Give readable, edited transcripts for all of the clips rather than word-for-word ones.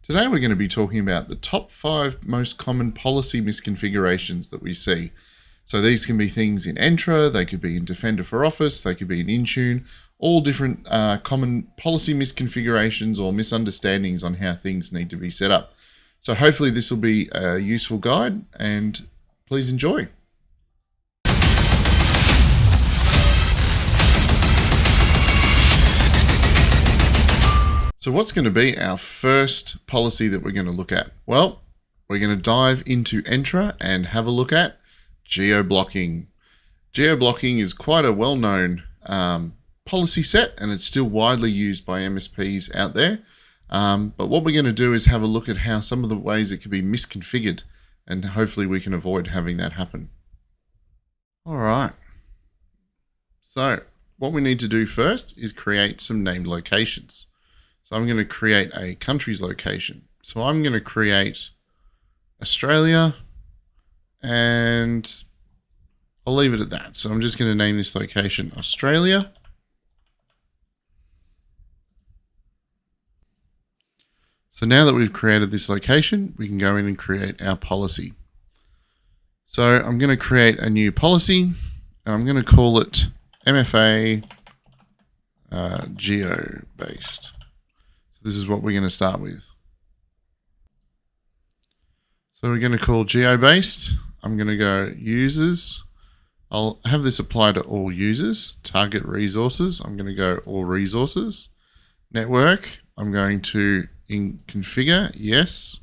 Today we're going to be talking about the top 5 most common policy misconfigurations that we see. So these can be things in Entra, they could be in Defender for Office, they could be in Intune, all different common policy misconfigurations or misunderstandings on how things need to be set up. So hopefully this will be a useful guide and please enjoy. So what's going to be our first policy that we're going to look at? Well, we're going to dive into Entra and have a look at Geo Blocking. Geo Blocking is quite a well-known policy set and it's still widely used by MSPs out there. But what we're going to do is have a look at how some of the ways it can be misconfigured and hopefully we can avoid having that happen. All right. So what we need to do first is create some named locations. So I'm going to create a country's location. So I'm going to create Australia and I'll leave it at that. So I'm just going to name this location Australia. So now that we've created this location, we can go in and create our policy. So I'm going to create a new policy and I'm going to call it MFA geo-based. This is what we're going to start with. So we're going to call geo-based. I'm going to go users. I'll have this apply to all users. Target resources. I'm going to go all resources. Network. I'm going to configure. Yes.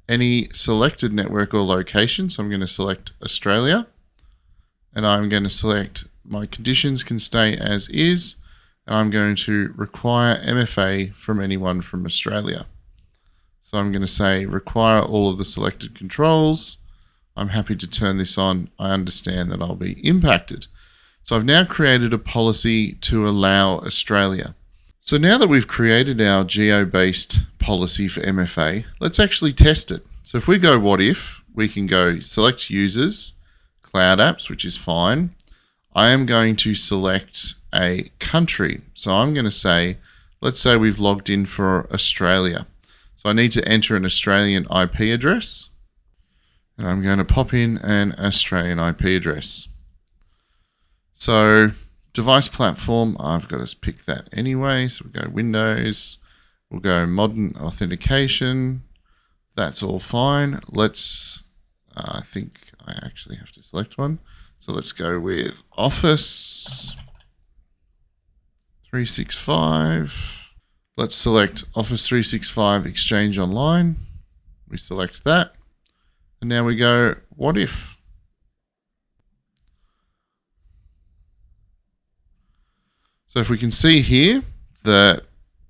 Any selected network or location. So I'm going to select Australia. And I'm going to select my conditions can stay as is. And I'm going to require MFA from anyone from Australia. So I'm going to say require all of the selected controls. I'm happy to turn this on. I understand that I'll be impacted. So I've now created a policy to allow Australia. So now that we've created our geo-based policy for MFA, let's actually test it. So if we go what if, we can go select users, cloud apps, which is fine. I am going to select a country. So I'm going to say, let's say we've logged in for Australia. So I need to enter an Australian IP address. And I'm going to pop in an Australian IP address. So device platform, I've got to pick that anyway. So we'll go Windows. We'll go modern authentication. That's all fine. Let's, I think I actually have to select one. So let's go with Office 365. Let's select Office 365 Exchange Online. We select that. And now we go, what if? So if we can see here that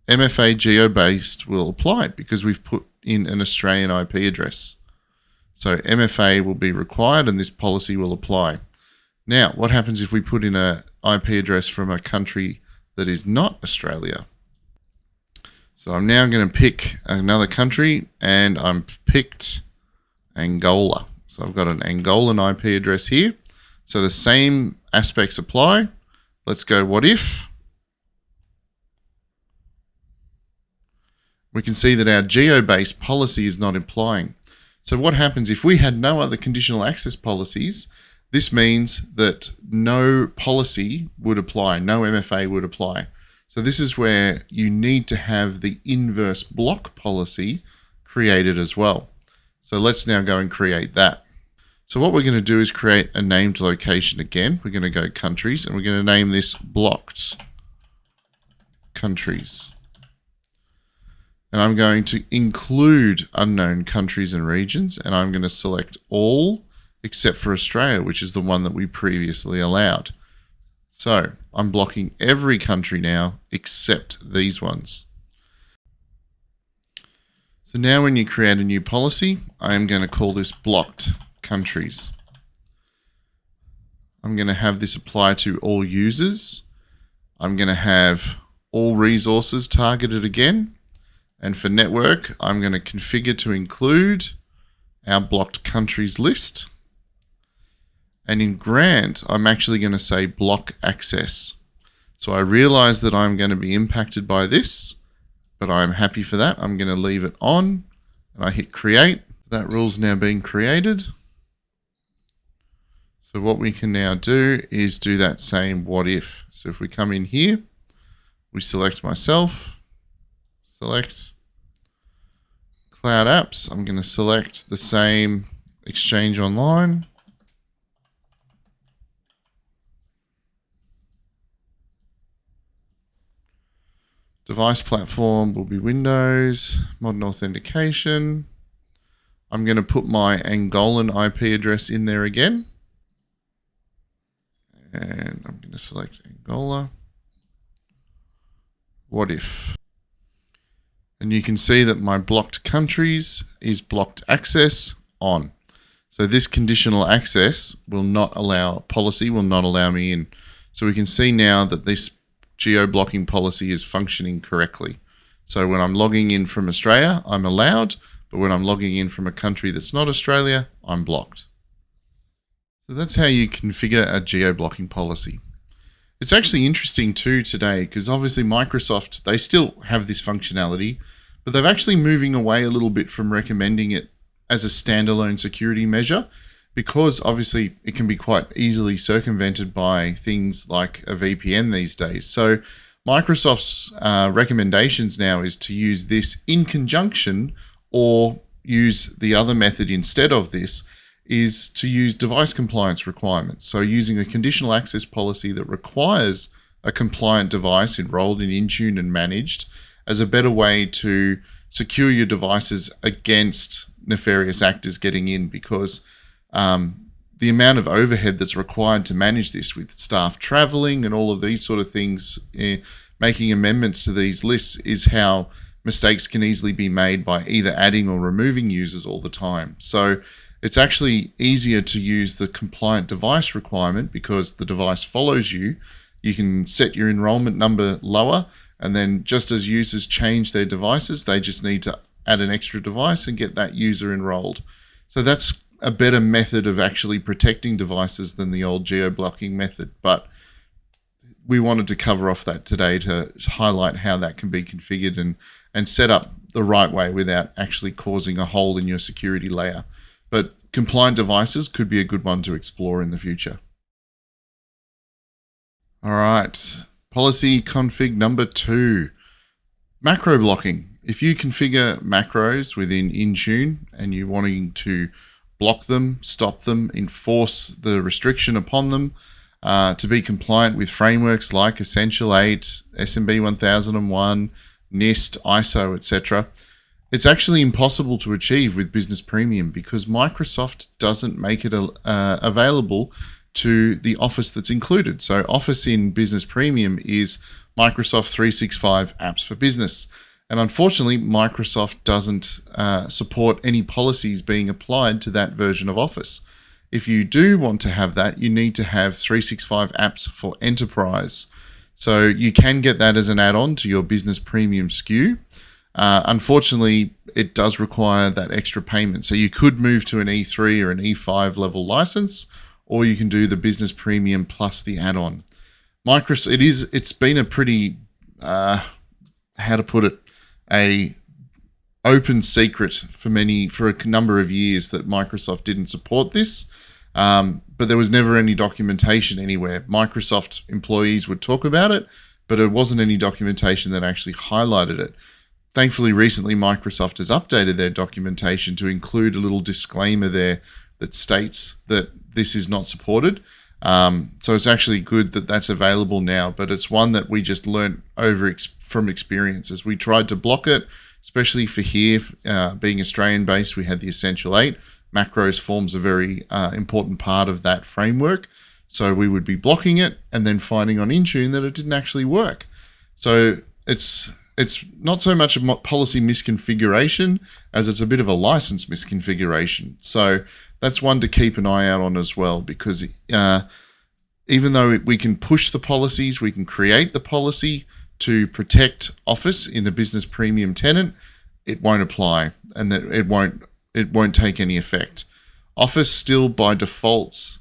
MFA geo-based will apply because we've put in an Australian IP address. So MFA will be required and this policy will apply. Now, what happens if we put in an IP address from a country that is not Australia? So I'm now going to pick another country and I'm picked Angola. So I've got an Angolan IP address here. So the same aspects apply. Let's go what if. We can see that our geo-based policy is not applying. So what happens if we had no other conditional access policies? This means that no policy would apply, no MFA would apply. So this is where you need to have the inverse block policy created as well. So let's now go and create that. So what we're going to do is create a named location again. We're going to go countries and we're going to name this blocked countries. And I'm going to include unknown countries and regions and I'm going to select all except for Australia, which is the one that we previously allowed. So I'm blocking every country now except these ones. So now when you create a new policy, I am going to call this blocked countries. I'm going to have this apply to all users. I'm going to have all resources targeted again. And for network, I'm going to configure to include our blocked countries list. And in grant, I'm actually going to say block access. So I realize that I'm going to be impacted by this, but I'm happy for that. I'm going to leave it on. and I hit create. That rule's now being created. So what we can now do is do that same what if. So if we come in here, we select myself, select cloud apps. I'm going to select the same Exchange Online. Device platform will be Windows, modern authentication. I'm going to put my Angolan IP address in there again. And I'm going to select Angola. What if? And you can see that my blocked countries is blocked access on. So this conditional access will not allow, policy will not allow me in. So we can see now that this geo blocking policy is functioning correctly. So when I'm logging in from Australia, I'm allowed, but when I'm logging in from a country that's not Australia, I'm blocked. So that's how you configure a geo blocking policy. It's actually interesting too today, because obviously Microsoft, they still have this functionality, but they're actually moving away a little bit from recommending it as a standalone security measure, because obviously it can be quite easily circumvented by things like a VPN these days. So Microsoft's recommendations now is to use this in conjunction, or use the other method instead of this, is to use device compliance requirements. So using a conditional access policy that requires a compliant device enrolled in Intune and managed as a better way to secure your devices against nefarious actors getting in, because the amount of overhead that's required to manage this, with staff traveling and all of these sort of things, making amendments to these lists, is how mistakes can easily be made by either adding or removing users all the time. So it's actually easier to use the compliant device requirement, because the device follows you. You can set your enrollment number lower, and then just as users change their devices, they just need to add an extra device and get that user enrolled. So that's a better method of actually protecting devices than the old geo-blocking method. But we wanted to cover off that today to highlight how that can be configured and set up the right way without actually causing a hole in your security layer. But compliant devices could be a good one to explore in the future. All right, policy config number 2, macro blocking. If you configure macros within Intune and you're wanting to block them, stop them, enforce the restriction upon them to be compliant with frameworks like Essential 8, SMB 1001, NIST, ISO, etc., it's actually impossible to achieve with Business Premium, because Microsoft doesn't make it available to the Office that's included. So Office in Business Premium is Microsoft 365 Apps for Business. And unfortunately, Microsoft doesn't support any policies being applied to that version of Office. If you do want to have that, you need to have 365 Apps for Enterprise. So you can get that as an add-on to your Business Premium SKU. Unfortunately, it does require that extra payment. So you could move to an E3 or an E5 level license, or you can do the Business Premium plus the add-on. Microsoft, it's been a pretty, how to put it, a open secret for a number of years that Microsoft didn't support this. But there was never any documentation anywhere. Microsoft employees would talk about it, but it wasn't any documentation that actually highlighted it. Thankfully, recently, Microsoft has updated their documentation to include a little disclaimer there that states that this is not supported. So it's actually good that that's available now, but it's one that we just learned from experience as we tried to block it, especially for here, being Australian-based. We had the Essential 8. Macros forms a very important part of that framework. So we would be blocking it and then finding on Intune that it didn't actually work. So it's not so much a policy misconfiguration as it's a bit of a license misconfiguration. So that's one to keep an eye out on as well, because even though we can push the policies, we can create the policy to protect Office in a Business Premium tenant, it won't apply, and that it won't take any effect. Office still by default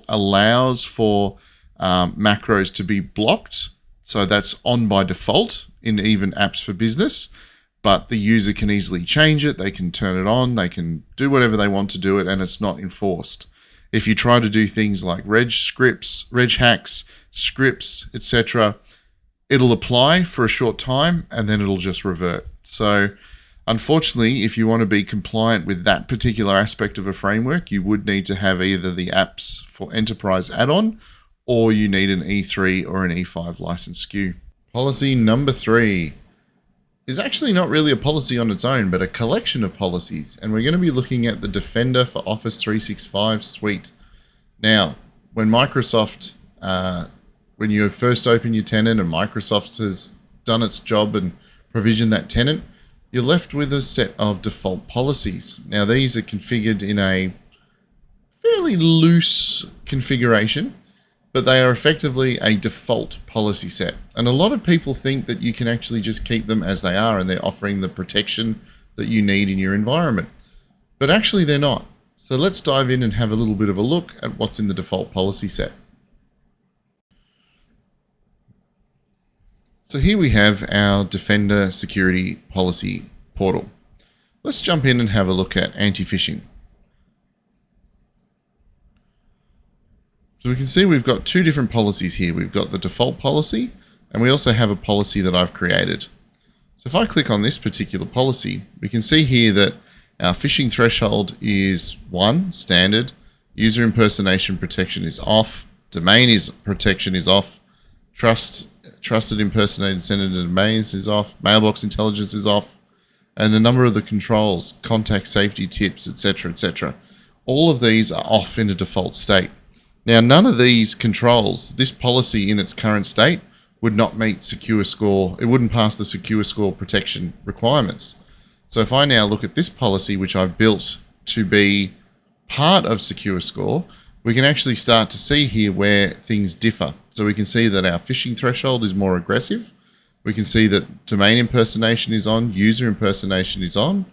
allows for macros to be blocked, so that's on by default in even apps for business. but the user can easily change it. They can turn it on. They can do whatever they want to do it, and it's not enforced. If you try to do things like reg scripts, reg hacks, scripts, etc., it'll apply for a short time and then it'll just revert. So unfortunately, if you want to be compliant with that particular aspect of a framework, you would need to have either the apps for enterprise add-on or you need an E3 or an E5 license SKU. Policy number 3 is actually not really a policy on its own, but a collection of policies. And we're going to be looking at the Defender for Office 365 suite. Now, when Microsoft, when you first open your tenant and Microsoft has done its job and provisioned that tenant, you're left with a set of default policies. Now, these are configured in a fairly loose configuration, but they are effectively a default policy set. And a lot of people think that you can actually just keep them as they are and they're offering the protection that you need in your environment. But actually they're not. So let's dive in and have a little bit of a look at what's in the default policy set. So here we have our Defender security policy portal. Let's jump in and have a look at anti-phishing. So we can see we've got two different policies here. We've got the default policy and we also have a policy that I've created. So if I click on this particular policy, we can see here that our phishing threshold is 1, standard, user impersonation protection is off, domain protection is off, trusted impersonated sender domains is off, mailbox intelligence is off, and a number of the controls, contact safety tips, etc., etc. All of these are off in a default state. Now, none of these controls, this policy in its current state, would not meet secure score. It wouldn't pass the secure score protection requirements. So if I now look at this policy, which I've built to be part of secure score, we can actually start to see here where things differ. So we can see that our phishing threshold is more aggressive. We can see that domain impersonation is on, user impersonation is on.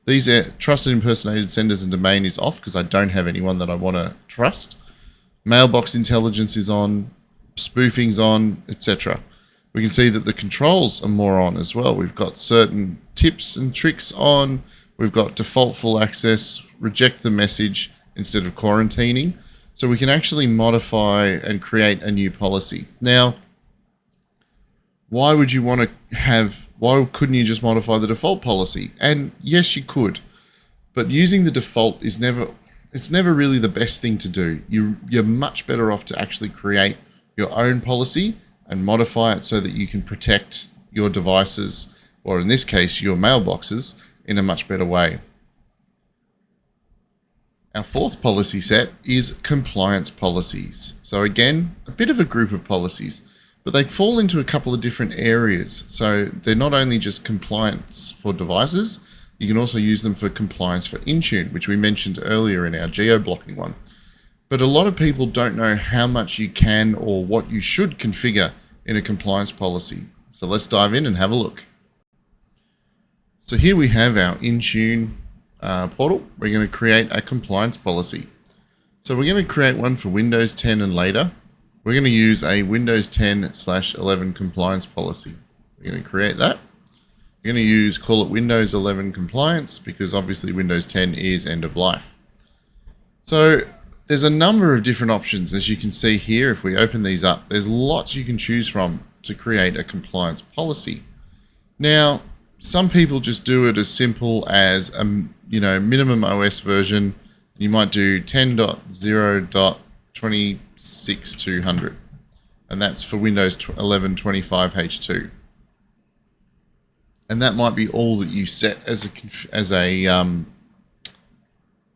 These are trusted impersonated senders and domain is off because I don't have anyone that I want to trust. Mailbox intelligence is on, spoofing's on, etc. We can see that the controls are more on as well. We've got certain tips and tricks on. We've got default full access, reject the message instead of quarantining. So we can actually modify and create a new policy. Now, why couldn't you just modify the default policy? And yes, you could, but using the default is it's never really the best thing to do. You're much better off to actually create your own policy and modify it so that you can protect your devices, or in this case, your mailboxes, in a much better way. Our fourth policy set is compliance policies. So again, a bit of a group of policies, but they fall into a couple of different areas. So they're not only just compliance for devices, you can also use them for compliance for Intune, which we mentioned earlier in our Geo Blocking one. But a lot of people don't know how much you can or what you should configure in a compliance policy. So let's dive in and have a look. So here we have our Intune portal. We're going to create a compliance policy. So we're going to create one for Windows 10 and later. We're going to use a Windows 10/11 compliance policy. We're going to create that. We're going to call it Windows 11 compliance because obviously Windows 10 is end of life. So there's a number of different options. As you can see here, if we open these up, there's lots you can choose from to create a compliance policy. Now, some people just do it as simple as a minimum OS version. You might do 10.0.26.200, and that's for Windows 11 25H2. And that might be all that you set as a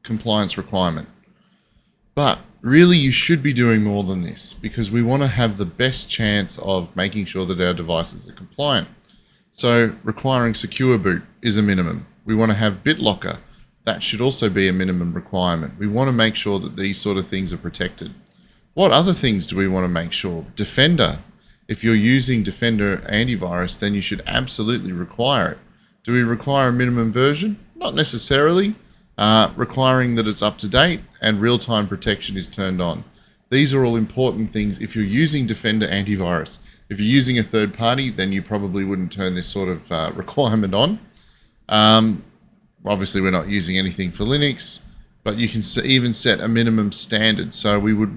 compliance requirement. But really, you should be doing more than this because we want to have the best chance of making sure that our devices are compliant. So requiring secure boot is a minimum. We want to have BitLocker. That should also be a minimum requirement. We want to make sure that these sort of things are protected. What other things do we want to make sure? Defender. If you're using Defender antivirus, then you should absolutely require it. Do we require a minimum version? Not necessarily. Requiring that it's up to date and real-time protection is turned on. These are all important things if you're using Defender antivirus. If you're using a third party, then you probably wouldn't turn this sort of requirement on. Obviously, we're not using anything for Linux, but you can even set a minimum standard. So we would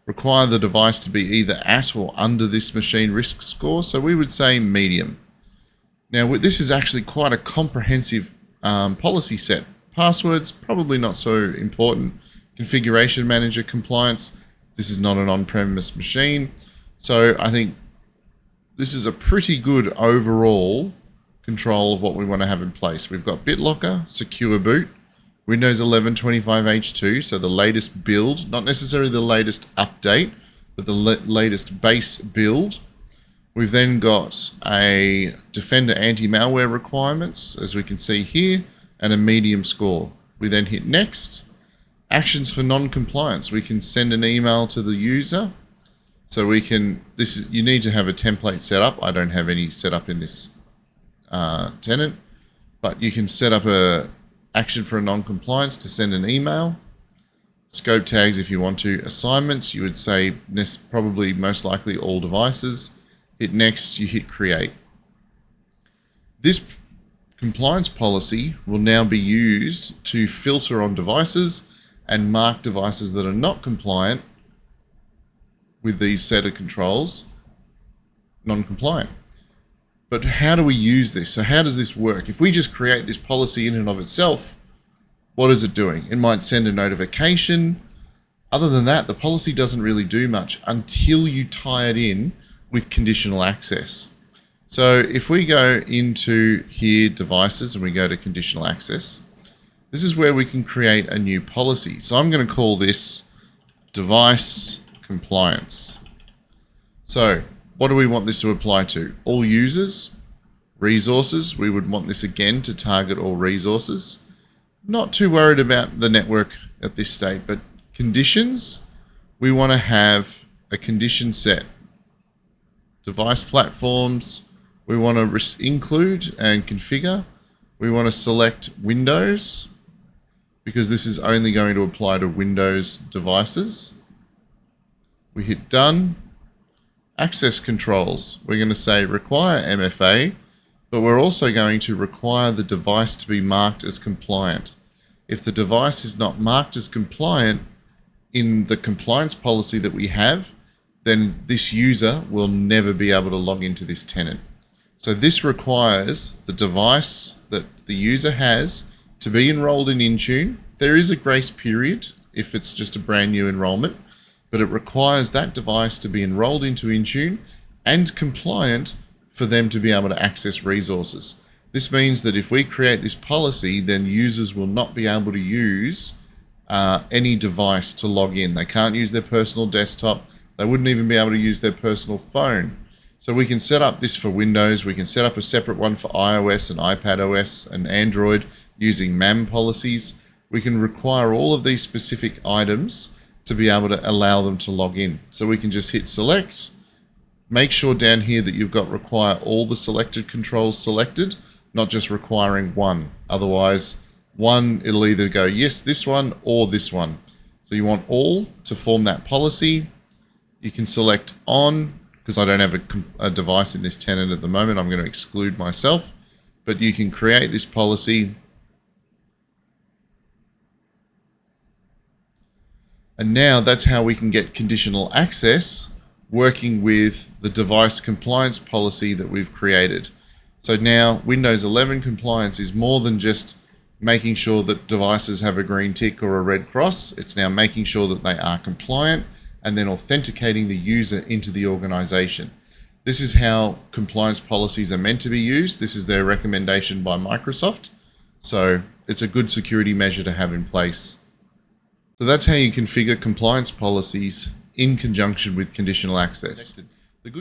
require the device to be either at or under this machine risk score. So we would say medium. Now, this is actually quite a comprehensive policy set. Passwords, probably not so important. Configuration manager compliance. This is not an on-premise machine. So I think this is a pretty good overall control of what we want to have in place. We've got BitLocker, secure boot, Windows 11 25H2, so the latest build, not necessarily the latest update, but the latest base build. We've then got a Defender anti-malware requirements, as we can see here, and a medium score. We then hit next. Actions for non-compliance. We can send an email to the user. So we can, you need to have a template set up. I don't have any set up in this tenant, but you can set up a action for a non-compliance to send an email. Scope tags if you want to. Assignments, you would say probably most likely all devices. Hit next, you hit create. This compliance policy will now be used to filter on devices and mark devices that are not compliant with these set of controls non-compliant. But how do we use this? So how does this work? If we just create this policy in and of itself, what is it doing? It might send a notification. Other than that, the policy doesn't really do much until you tie it in with conditional access. So if we go into here, devices, and we go to conditional access, this is where we can create a new policy. So I'm going to call this device compliance. So what do we want this to apply to? All users, resources. We would want this again to target all resources. Not too worried about the network at this state, but conditions, we want to have a condition set. Device platforms, we want to include and configure. We want to select Windows, because this is only going to apply to Windows devices. We hit done. Access controls, we're going to say require MFA, but we're also going to require the device to be marked as compliant. If the device is not marked as compliant in the compliance policy that we have, then this user will never be able to log into this tenant. So this requires the device that the user has to be enrolled in Intune. There is a grace period if it's just a brand new enrollment, but it requires that device to be enrolled into Intune and compliant for them to be able to access resources. This means that if we create this policy, then users will not be able to use any device to log in. They can't use their personal desktop. They wouldn't even be able to use their personal phone. So we can set up this for Windows. We can set up a separate one for iOS and iPadOS and Android using MAM policies. We can require all of these specific items to be able to allow them to log in. So we can just hit select. Make sure down here that you've got require all the selected controls selected, not just requiring one. Otherwise, one, it'll either go yes, this one, or this one. So you want all to form that policy. You can select on, because I don't have a device in this tenant at the moment. I'm going to exclude myself. But you can create this policy. And now that's how we can get conditional access working with the device compliance policy that we've created. So now Windows 11 compliance is more than just making sure that devices have a green tick or a red cross. It's now making sure that they are compliant and then authenticating the user into the organization. This is how compliance policies are meant to be used. This is their recommendation by Microsoft. So it's a good security measure to have in place. So that's how you configure compliance policies in conjunction with conditional access.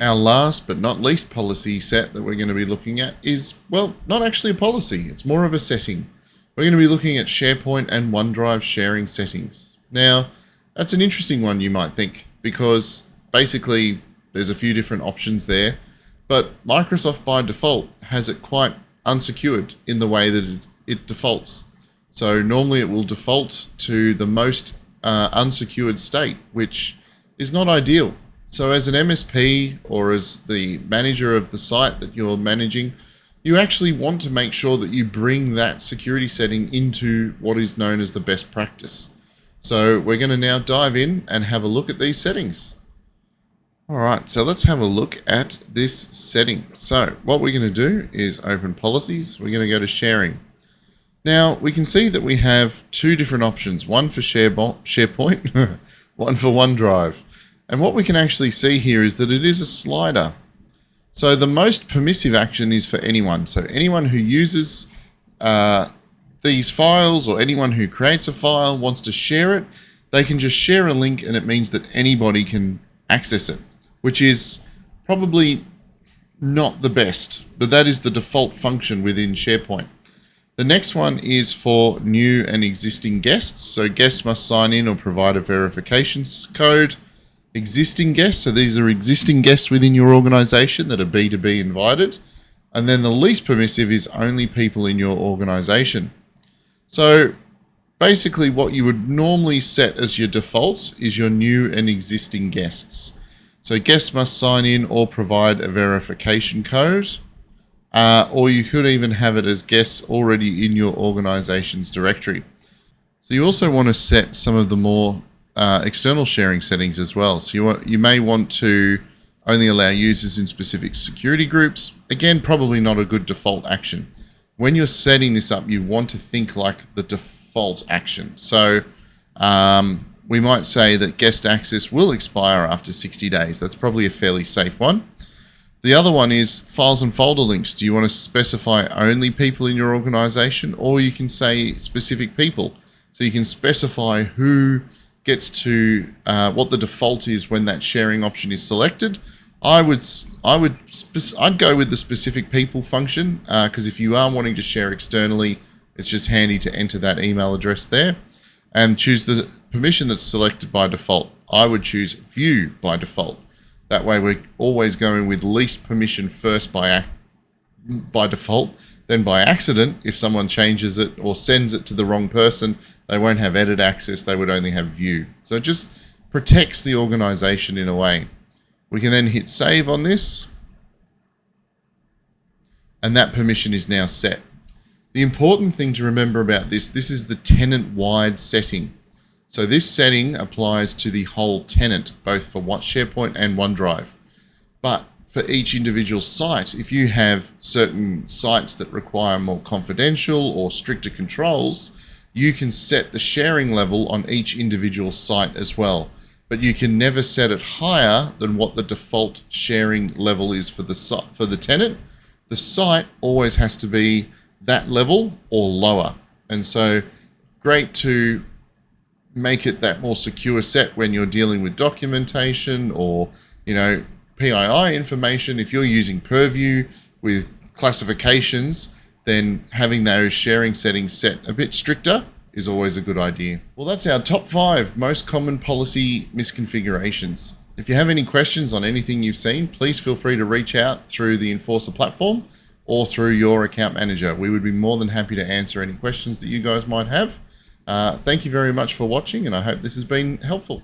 Our last but not least policy set that we're going to be looking at is, well, not actually a policy. It's more of a setting. We're going to be looking at SharePoint and OneDrive sharing settings. Now, that's an interesting one, you might think, because basically there's a few different options there, but Microsoft by default has it quite unsecured in the way that it defaults. So normally it will default to the most unsecured state, which is not ideal. So as an MSP or as the manager of the site that you're managing, you actually want to make sure that you bring that security setting into what is known as the best practice. So we're going to now dive in and have a look at these settings. All right, so let's have a look at this setting. So what we're going to do is open policies. We're going to go to sharing. Now we can see that we have two different options, one for SharePoint, one for OneDrive. And what we can actually see here is that it is a slider. So the most permissive action is for anyone. So anyone who uses these files, or anyone who creates a file, wants to share it, they can just share a link, and it means that anybody can access it, which is probably not the best, but that is the default function within SharePoint. The next one is for new and existing guests. So guests must sign in or provide a verification code. Existing guests, so these are existing guests within your organization that are B2B invited. And then the least permissive is only people in your organization. So basically what you would normally set as your default is your new and existing guests. So guests must sign in or provide a verification code, or you could even have it as guests already in your organization's directory. So you also want to set some of the more external sharing settings as well. So you may want to only allow users in specific security groups. Again, probably not a good default action. When you're setting this up, you want to think like the default action. So we might say that guest access will expire after 60 days. That's probably a fairly safe one. The other one is files and folder links. Do you want to specify only people in your organization, or you can say specific people? So you can specify who gets to what the default is when that sharing option is selected. I'd go with the specific people function, because if you are wanting to share externally, it's just handy to enter that email address there and choose the permission that's selected by default. I would choose view by default. That way we're always going with least permission first by default. Then by accident, if someone changes it or sends it to the wrong person, they won't have edit access, they would only have view. So it just protects the organization in a way. We can then hit save on this, and that permission is now set. The important thing to remember about this is the tenant-wide setting. So this setting applies to the whole tenant, both for SharePoint and OneDrive. But for each individual site, if you have certain sites that require more confidential or stricter controls, you can set the sharing level on each individual site as well. But you can never set it higher than what the default sharing level is for the tenant. The site always has to be that level or lower. And so great to make it that more secure set when you're dealing with documentation or, PII information. If you're using Purview with classifications, then having those sharing settings set a bit stricter is always a good idea. Well, that's our top 5 most common policy misconfigurations. If you have any questions on anything you've seen, please feel free to reach out through the Enforcer platform or through your account manager. We would be more than happy to answer any questions that you guys might have. Thank you very much for watching, and I hope this has been helpful.